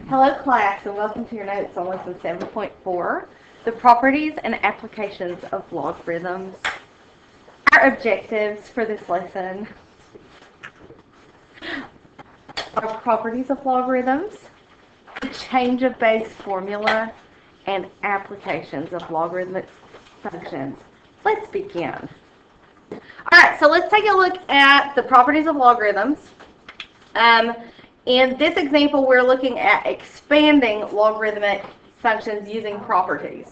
Hello class, and welcome to your notes on lesson 7.4, the properties and applications of logarithms. Our objectives for this lesson are properties of logarithms, the change of base formula, and applications of logarithmic functions. Let's begin. Alright, so let's take a look at the properties of logarithms. In this example, we're looking at expanding logarithmic functions using properties.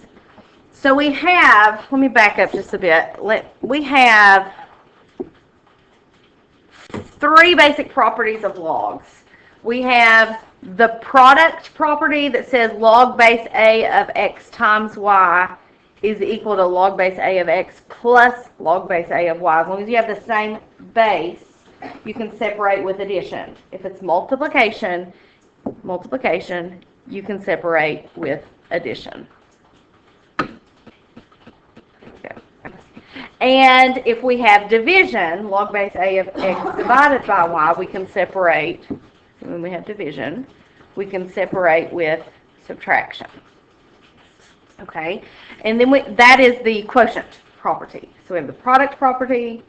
So we have, let me back up just a bit. We have three basic properties of logs. We have the product property that says log base a of x times y is equal to log base a of x plus log base a of y. As long as you have the same base, you can separate with addition. If it's multiplication, you can separate with addition. Okay. And if we have division, log base a of x divided by y, we can separate, when we have division, we can separate with subtraction. Okay, and then that is the quotient property. So we have the product property,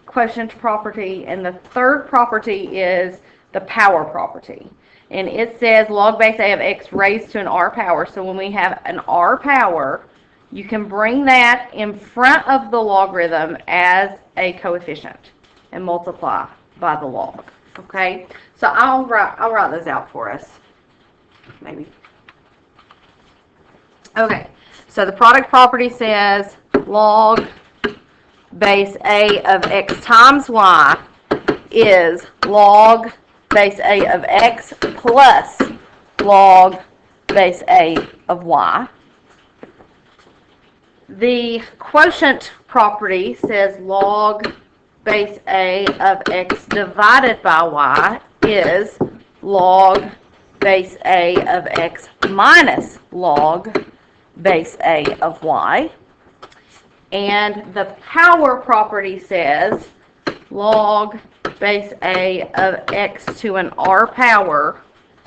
quotient property, and the third property is the power property. And it says log base a of x raised to an r power. So when we have an r power, you can bring that in front of the logarithm as a coefficient and multiply by the log. Okay, so I'll write those out for us. Maybe. Okay, so the product property says log base a of x times y is log base a of x plus log base a of y. The quotient property says log base a of x divided by y is log base a of x minus log base a of y. And the power property says log base a of x to an r power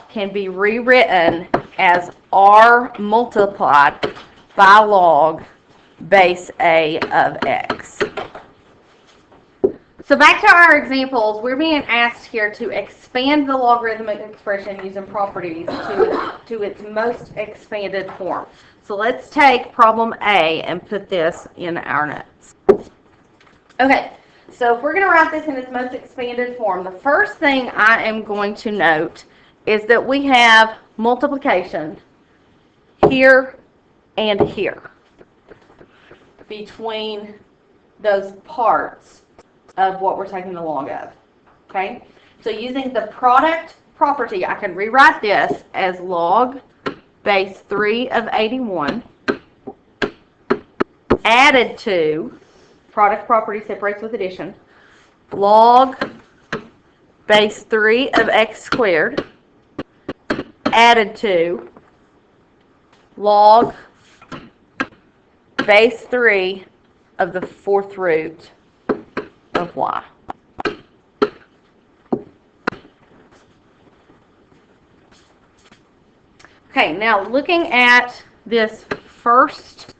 can be rewritten as r multiplied by log base a of x. So back to our examples, we're being asked here to expand the logarithmic expression using properties to its most expanded form. So let's take problem A and put this in our notes. Okay, so if we're going to write this in its most expanded form, the first thing I am going to note is that we have multiplication here and here between those parts of what we're taking the log of. Okay, so using the product property, I can rewrite this as log base 3 of 81 added to, product property separates with addition, log base 3 of x squared added to log base 3 of the fourth root of y. Okay, now looking at this first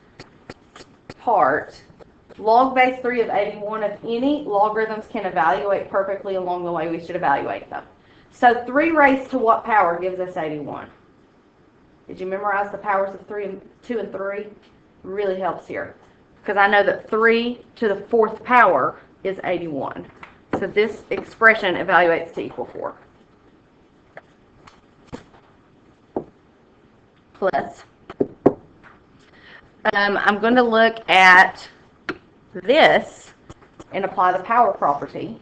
part, log base 3 of 81, if any logarithms can evaluate perfectly along the way, we should evaluate them. So 3 raised to what power gives us 81? Did you memorize the powers of 2 and 3? Really helps here, because I know that 3 to the fourth power is 81. So this expression evaluates to equal 4. Plus, I'm going to look at this and apply the power property.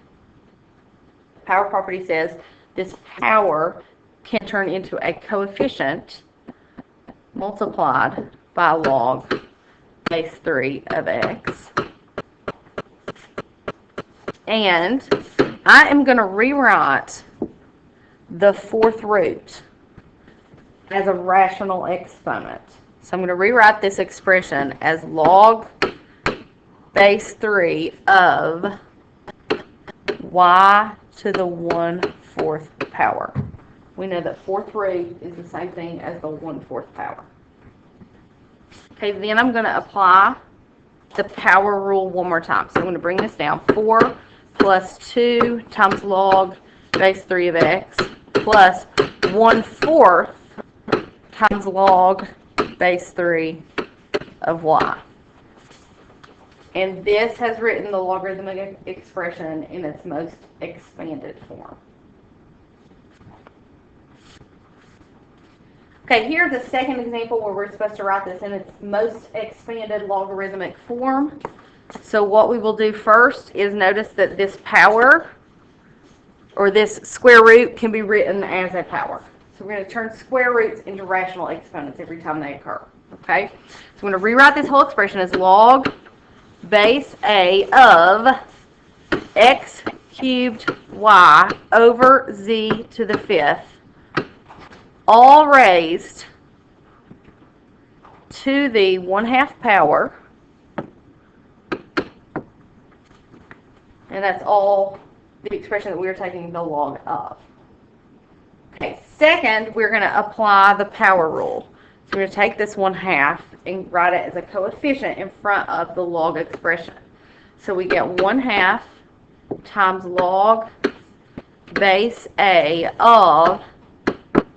The power property says this power can turn into a coefficient multiplied by log base 3 of x. And I am going to rewrite the fourth root as a rational exponent. So I'm going to rewrite this expression as log base 3 of y to the 1/4 power. we know that fourth root is the same thing as the 1/4 power. Okay, then I'm going to apply the power rule one more time. So I'm going to bring this down. 4 plus 2 times log base 3 of x plus 1/4 times log base 3 of y. And this has written the logarithmic expression in its most expanded form. Okay, here's a second example where we're supposed to write this in its most expanded logarithmic form. So what we will do first is notice that this power, or this square root, can be written as a power. So we're going to turn square roots into rational exponents every time they occur. Okay? So I'm going to rewrite this whole expression as log base a of x cubed y over z to the 5th, all raised to the 1/2 power, and that's all the expression that we're taking the log of. Okay, second, we're going to apply the power rule. So we're going to take this 1/2 and write it as a coefficient in front of the log expression. So we get 1/2 times log base a of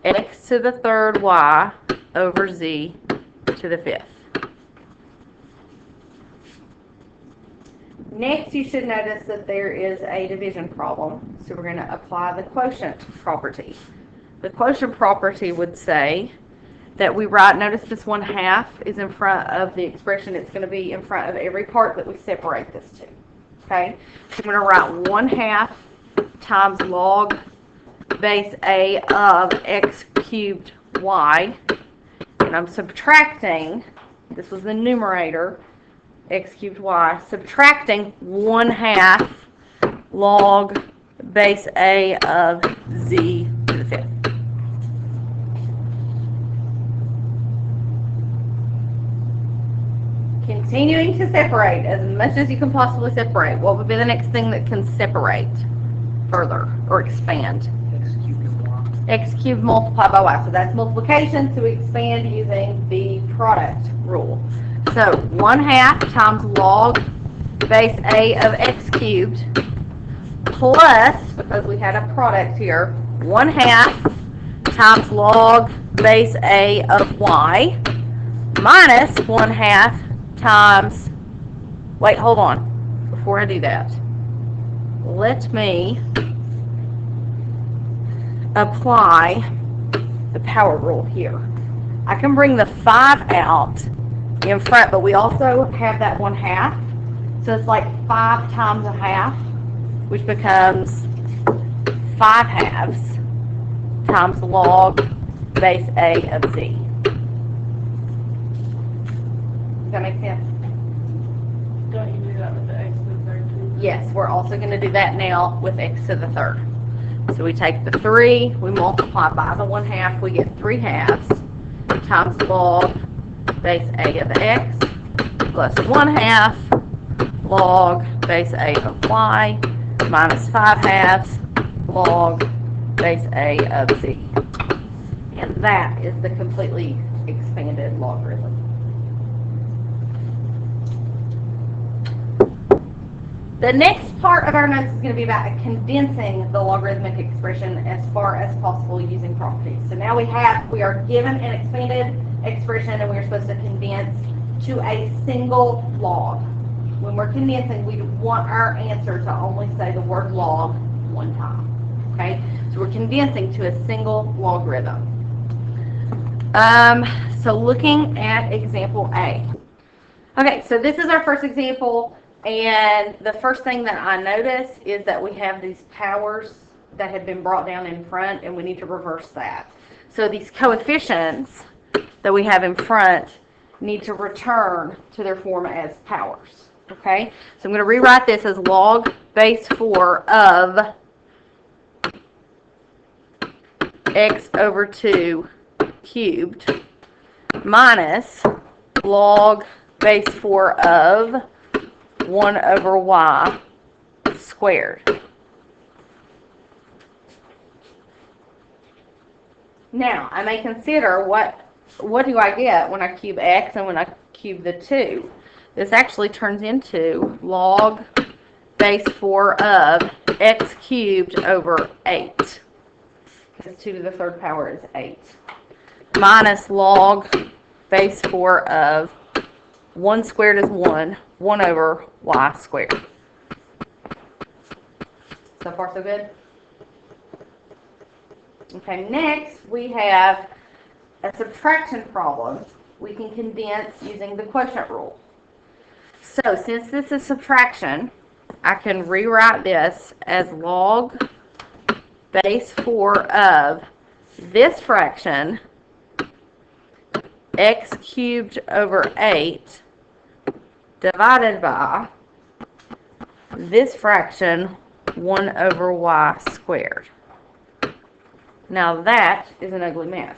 x to the 3rd y over z to the 5th. Next, you should notice that there is a division problem. So we're going to apply the quotient property. The quotient property would say that we write, notice this 1/2 is in front of the expression. It's going to be in front of every part that we separate this to. Okay? So I'm going to write 1/2 times log base a of x cubed y, and I'm subtracting, this was the numerator, x cubed y, subtracting 1/2 log base a of z to the 5th. Continuing to separate as much as you can possibly separate. What would be the next thing that can separate further or expand? X cubed multiplied by y. So that's multiplication, so we expand using the product rule. So 1/2 times log base a of x cubed plus, because we had a product here, 1/2 times log base a of y minus 1/2 times, wait, hold on, before I do that, let me apply the power rule here. I can bring the 5 out in front, but we also have that 1/2, so it's like 5 times a half, which becomes 5/2 times log base a of z. Does that make sense? Don't you do that with the x to the 3rd too? Yes, we're also going to do that now with x to the 3rd. So we take the 3, we multiply by the 1/2, we get 3/2 times log base a of x plus 1/2 log base a of y minus 5/2 log base a of z. And that is the completely expanded logarithm. The next part of our notes is going to be about condensing the logarithmic expression as far as possible using properties. So now we are given an expanded expression and we're supposed to condense to a single log. When we're condensing, we want our answer to only say the word log one time. Okay? So we're condensing to a single logarithm. So looking at example A. Okay, so this is our first example. And the first thing that I notice is that we have these powers that have been brought down in front, and we need to reverse that. So these coefficients that we have in front need to return to their form as powers. Okay? So I'm going to rewrite this as log base 4 of x over 2 cubed minus log base 4 of 1 over y squared. Now, I may consider what do I get when I cube x and when I cube the 2? This actually turns into log base 4 of x cubed over 8. Because 2 to the 3rd power is 8. Minus log base 4 of 1 squared is 1, 1 over y squared. So far, so good? Okay, next we have a subtraction problem. We can condense using the quotient rule. So since this is subtraction, I can rewrite this as log base 4 of this fraction, x cubed over 8, divided by this fraction, 1 over y squared. Now that is an ugly mess,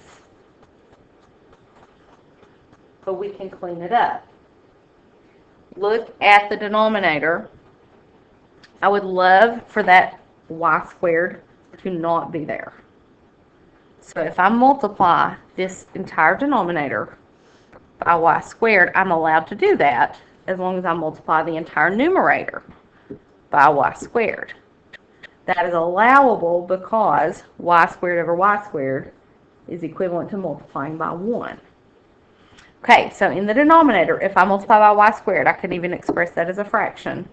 but we can clean it up. Look at the denominator. I would love for that y squared to not be there. So if I multiply this entire denominator by y squared, I'm allowed to do that as long as I multiply the entire numerator by y squared. That is allowable because y squared over y squared is equivalent to multiplying by 1. Okay, so in the denominator, if I multiply by y squared, I can even express that as a fraction.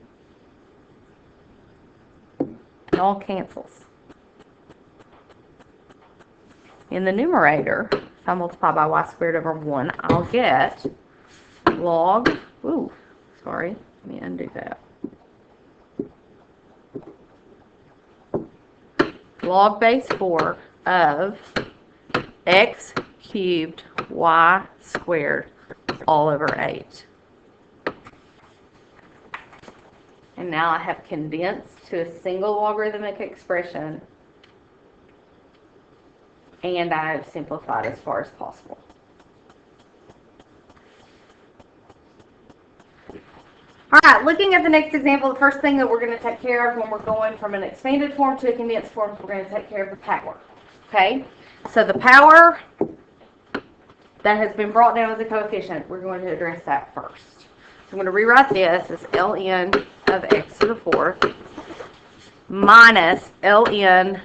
It all cancels. In the numerator, if I multiply by y squared over 1, I'll get log, let me undo that. Log base 4 of x cubed y squared all over 8. And now I have condensed to a single logarithmic expression, and I have simplified as far as possible. All right, looking at the next example, the first thing that we're going to take care of when we're going from an expanded form to a condensed form, we're going to take care of the power. Okay, so the power that has been brought down as a coefficient, we're going to address that first. So I'm going to rewrite this as ln of x to the 4th minus ln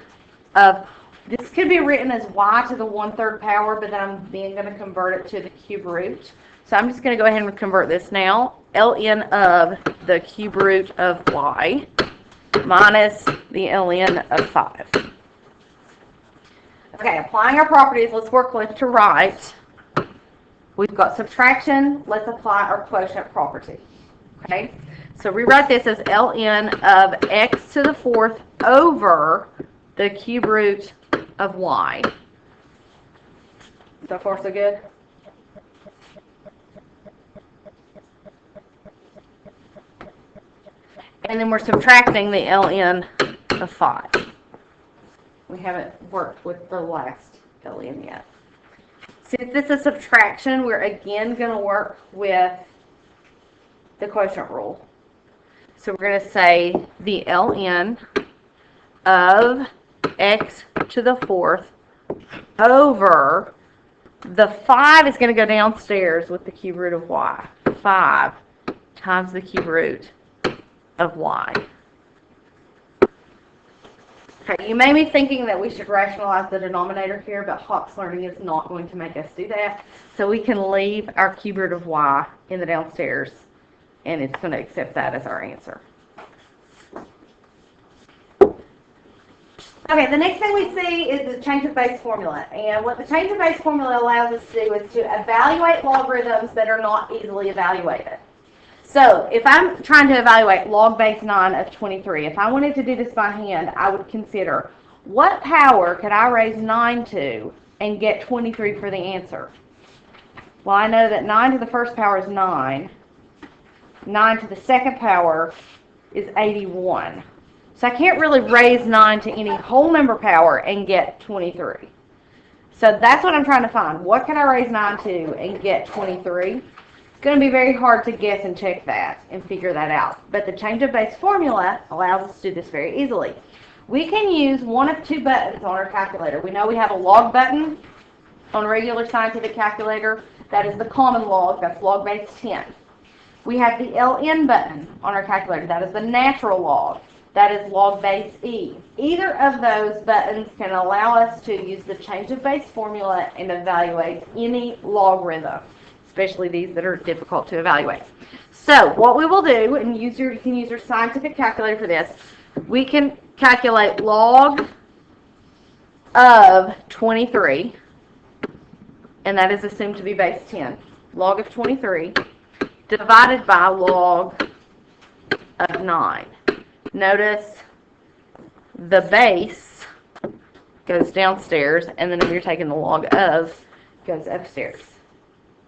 of, this could be written as y to the 1/3 power, but then I'm then going to convert it to the cube root. So I'm just going to go ahead and convert this now. ln of the cube root of y minus the ln of 5. Okay, applying our properties, let's work left to right. We've got subtraction. Let's apply our quotient property. Okay, so rewrite this as ln of x to the 4th over the cube root of y. So far, so good? And then we're subtracting the ln of 5. We haven't worked with the last ln yet. Since this is subtraction, we're again going to work with the quotient rule. So we're going to say the ln of x to the 4th over the 5 is going to go downstairs with the cube root of y. 5 times the cube root of y. Okay, you may be thinking that we should rationalize the denominator here, but Hawk's learning is not going to make us do that. So we can leave our cube root of y in the downstairs, and it's going to accept that as our answer. Okay, the next thing we see is the change of base formula. And what the change of base formula allows us to do is to evaluate logarithms that are not easily evaluated. So if I'm trying to evaluate log base 9 of 23, if I wanted to do this by hand, I would consider what power could I raise 9 to and get 23 for the answer? Well, I know that 9 to the first power is 9. 9 to the second power is 81. So I can't really raise 9 to any whole number power and get 23. So that's what I'm trying to find. What can I raise 9 to and get 23? It's going to be very hard to guess and check that and figure that out. But the change of base formula allows us to do this very easily. we can use one of two buttons on our calculator. We know we have a log button on a regular scientific calculator. That is the common log. That's log base 10. We have the LN button on our calculator. That is the natural log. That is log base E. Either of those buttons can allow us to use the change of base formula and evaluate any logarithm, especially these that are difficult to evaluate. So what we will do, and you can use your scientific calculator for this, we can calculate log of 23, and that is assumed to be base 10. Log of 23 divided by log of 9. Notice the base goes downstairs, and then if you're taking the log of, goes upstairs.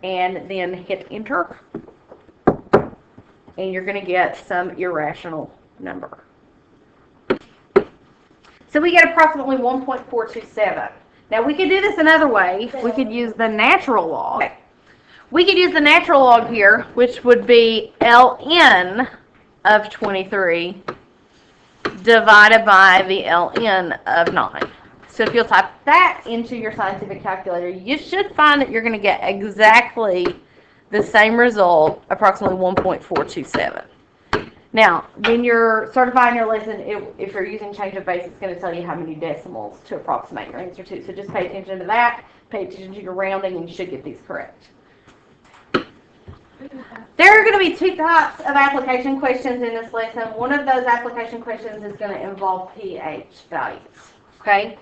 And then hit enter, and you're going to get some irrational number. So we get approximately 1.427. Now we could do this another way. We could use the natural log. We could use the natural log here, which would be ln of 23 divided by the ln of 9. So if you'll type that into your scientific calculator, you should find that you're going to get exactly the same result, approximately 1.427. Now, when you're certifying your lesson, if you're using change of base, it's going to tell you how many decimals to approximate your answer to. So just pay attention to that, pay attention to your rounding, and you should get these correct. There are going to be two types of application questions in this lesson. One of those application questions is going to involve pH values. Okay?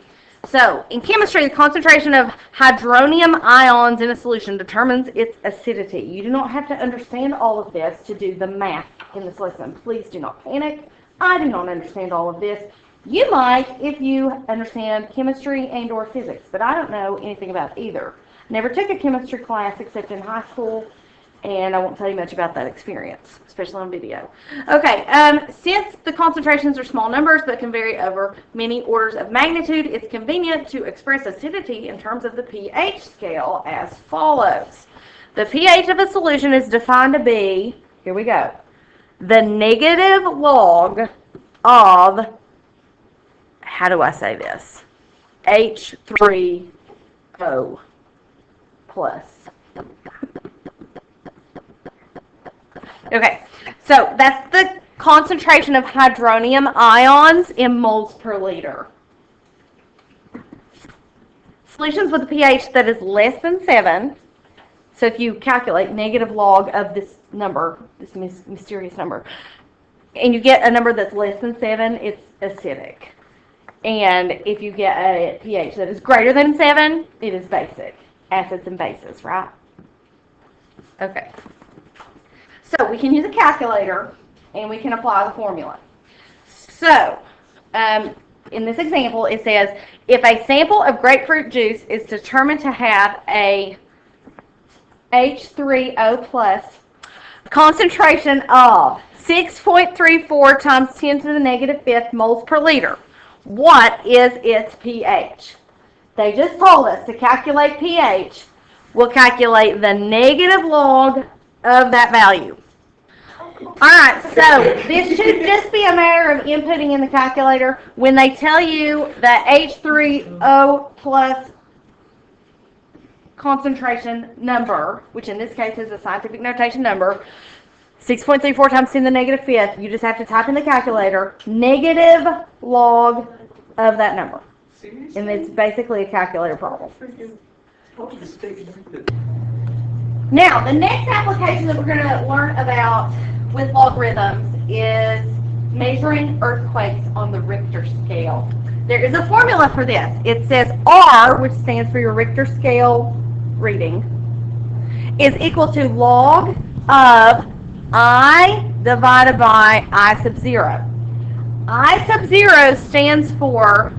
So, in chemistry, the concentration of hydronium ions in a solution determines its acidity. You do not have to understand all of this to do the math in this lesson. Please do not panic. I do not understand all of this. You might if you understand chemistry and or physics, but I don't know anything about either. Never took a chemistry class except in high school, and I won't tell you much about that experience, especially on video. Okay, since the concentrations are small numbers that can vary over many orders of magnitude, it's convenient to express acidity in terms of the pH scale as follows. The pH of a solution is defined to be, here we go, the negative log of, how do I say this, H3O plus. Okay, so that's the concentration of hydronium ions in moles per liter. Solutions with a pH that is less than 7, so if you calculate negative log of this number, this mysterious number, and you get a number that's less than 7, it's acidic. And if you get a pH that is greater than 7, it is basic. Acids and bases, right? Okay. So we can use a calculator, and we can apply the formula. So, in this example, it says, if a sample of grapefruit juice is determined to have a H3O plus concentration of 6.34 times 10 to the negative 5th moles per liter, what is its pH? They just told us to calculate pH. We'll calculate the negative log of that value. Alright, so this should just be a matter of inputting in the calculator. When they tell you the H3O plus concentration number, which in this case is a scientific notation number, 6.34 times 10 to the negative 5th, you just have to type in the calculator negative log of that number. And it's basically a calculator problem. Now, the next application that we're going to learn about with logarithms is measuring earthquakes on the Richter scale. There is a formula for this. It says R, which stands for your Richter scale reading, is equal to log of I divided by I sub 0. I sub 0 stands for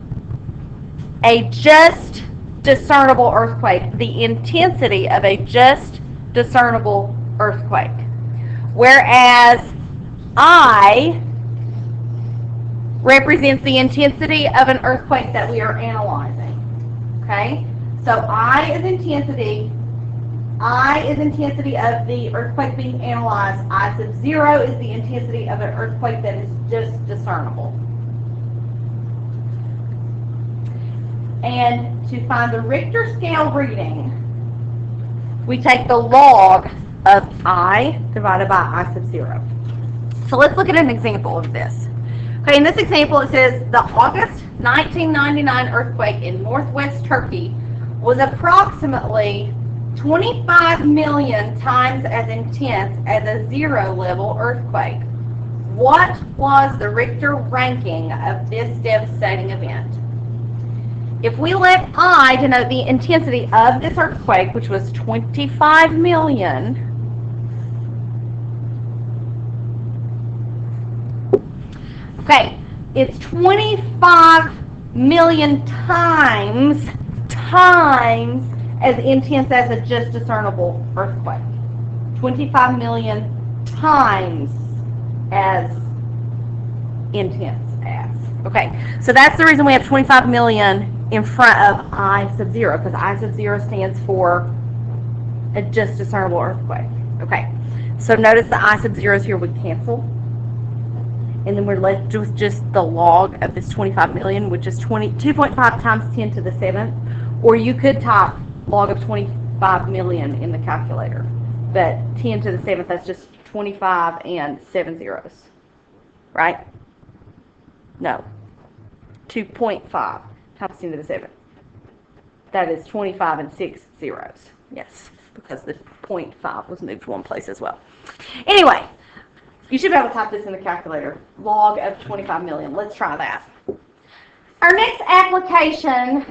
a just discernible earthquake, the intensity of a just discernible earthquake. Whereas I represents the intensity of an earthquake that we are analyzing. Okay? So I is intensity of the earthquake being analyzed. I sub 0 is the intensity of an earthquake that is just discernible. And to find the Richter scale reading, we take the log of I divided by I sub 0. So let's look at an example of this. Okay, in this example it says the August 1999 earthquake in northwest Turkey was approximately 25 million times as intense as a 0 level earthquake. What was the Richter ranking of this devastating event? If we let I denote the intensity of this earthquake, which was 25 million, okay, it's 25 million times as intense as a just discernible earthquake. 25 million times as intense as. Okay, so that's the reason we have 25 million in front of I sub 0, because I sub 0 stands for a just discernible earthquake. Okay, so notice the I sub 0s here would cancel. And then we're left with just the log of this 25 million, which is 2.5 times 10 to the 7th. Or you could type log of 25 million in the calculator. But 10 to the 7th, that's just 25 and 7 zeros. Right? No. 2.5 times 10 to the 7th. That is 25 and 6 zeros. Yes, because the 0.5 was moved one place as well. Anyway, you should be able to type this in the calculator. Log of 25 million. Let's try that. Our next application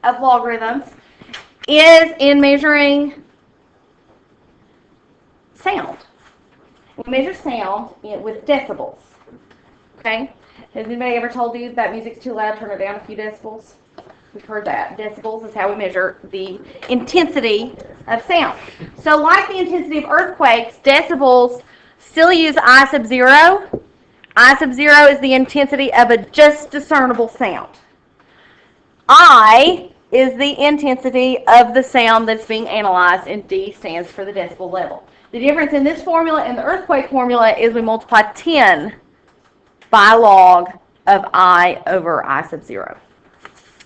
of logarithms is in measuring sound. We measure sound with decibels. Okay? Has anybody ever told you that music's too loud, turn it down a few decibels? We've heard that. Decibels is how we measure the intensity of sound. So like the intensity of earthquakes, decibels still use I sub 0. I sub 0 is the intensity of a just discernible sound. I is the intensity of the sound that's being analyzed, and D stands for the decibel level. The difference in this formula and the earthquake formula is we multiply 10 by log of I over I sub 0.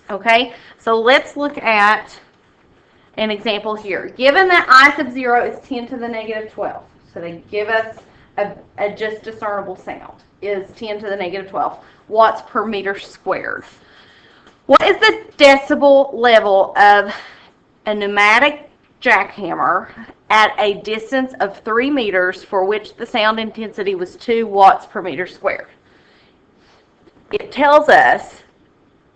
Okay, so let's look at an example here. Given that I sub 0 is 10 to the negative 12, so they give us a just discernible sound is 10 to the negative 12 watts per meter squared. What is the decibel level of a pneumatic jackhammer at a distance of 3 meters for which the sound intensity was 2 watts per meter squared? It tells us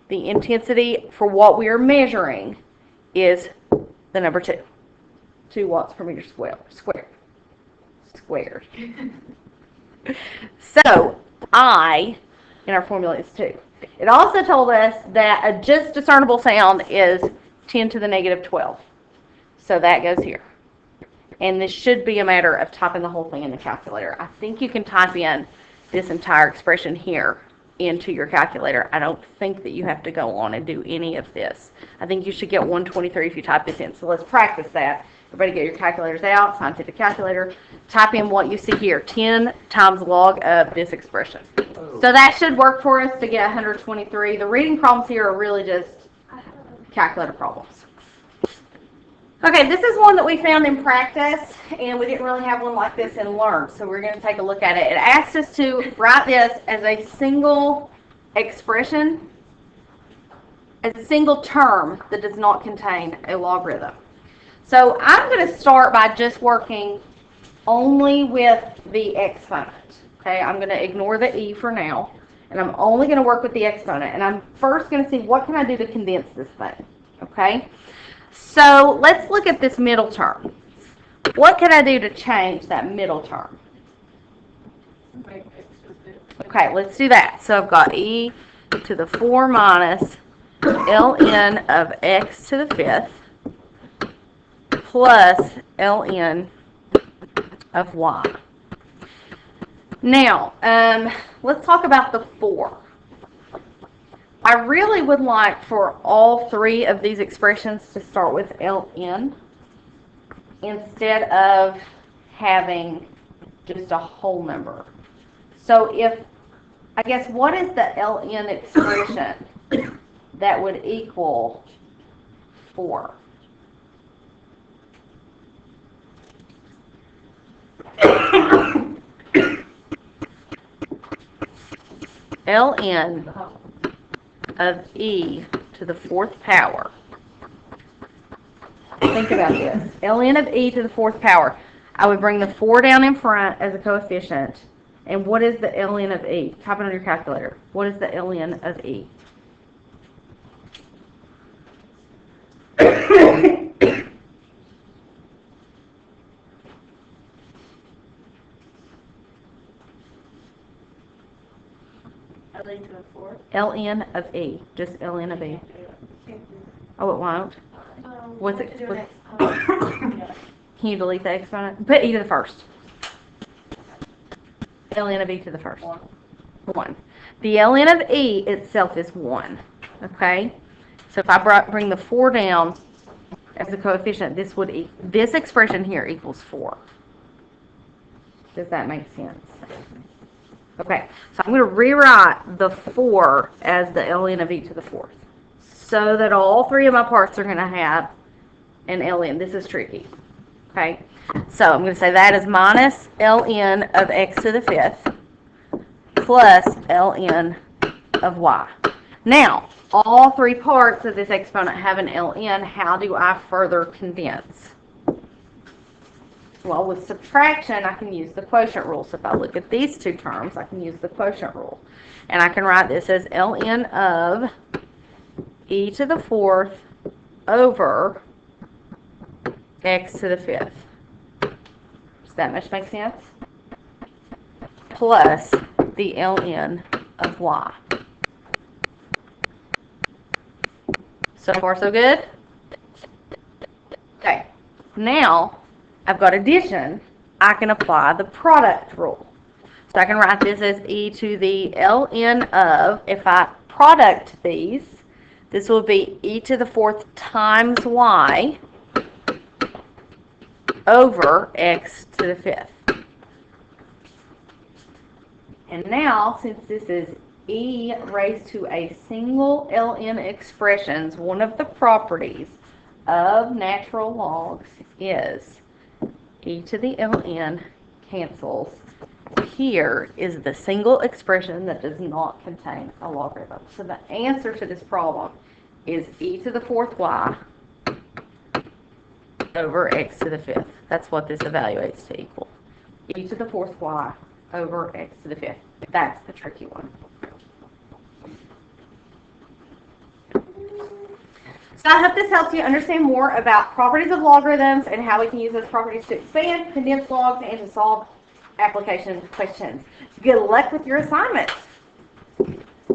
the intensity for what we are measuring is the number 2. 2 watts per meter squared. So, I, in our formula, is 2. It also told us that a just discernible sound is 10 to the negative 12. So that goes here. And this should be a matter of typing the whole thing in the calculator. I think you can type in this entire expression here into your calculator. I don't think that you have to go on and do any of this. I think you should get 123 if you type this in. So let's practice that. Everybody get your calculators out, scientific calculator, type in what you see here, 10 times log of this expression. So that should work for us to get 123. The reading problems here are really just calculator problems. Okay, this is one that we found in practice, and we didn't really have one like this in Learn, so we're going to take a look at it. It asks us to write this as a single expression, as a single term that does not contain a logarithm. So I'm going to start by just working only with the exponent. Okay, I'm going to ignore the e for now, and I'm only going to work with the exponent. And I'm first going to see what can I do to condense this thing. Okay, so let's look at this middle term. What can I do to change that middle term? Okay, let's do that. So I've got e to the 4 minus ln of x to the 5th plus ln of y. Now, let's talk about the 4. I really would like for all 3 of these expressions to start with ln instead of having just a whole number. So if, I guess, what is the ln expression that would equal 4. ln of e to the 4th power. Think about this. ln of e to the 4th power. I would bring the 4 down in front as a coefficient. And what is the ln of e? Type it on your calculator. What is the ln of e? LA to the 4th. ln of e. Just ln of e. Oh, it won't? What's it? Can you delete the exponent? Put e to the 1st. ln of e to the 1st. 1. The ln of e itself is 1. Okay? So if I bring the 4 down as a coefficient, this expression here equals 4. Does that make sense? Okay, so I'm going to rewrite the 4 as the ln of e to the 4th, so that all 3 of my parts are going to have an ln. This is tricky. Okay, so I'm going to say that is minus ln of x to the 5th plus ln of y. Now, all 3 parts of this exponent have an ln. How do I further condense? Well, with subtraction, I can use the quotient rule. So if I look at these 2 terms, I can use the quotient rule. And I can write this as ln of e to the 4th over x to the 5th. Does that much make sense? Plus the ln of y. So far, so good? Okay. Now, I've got addition. I can apply the product rule. So I can write this as e to the ln of, if I product these, this will be e to the 4th times y over x to the 5th. And now, since this is e raised to a single ln expressions, one of the properties of natural logs is e to the ln cancels. Here is the single expression that does not contain a logarithm. So the answer to this problem is e to the 4th y over x to the 5th. That's what this evaluates to equal. E to the 4th y over x to the 5th. That's the tricky one. So I hope this helps you understand more about properties of logarithms and how we can use those properties to expand, condense logs, and to solve application questions. Good luck with your assignments.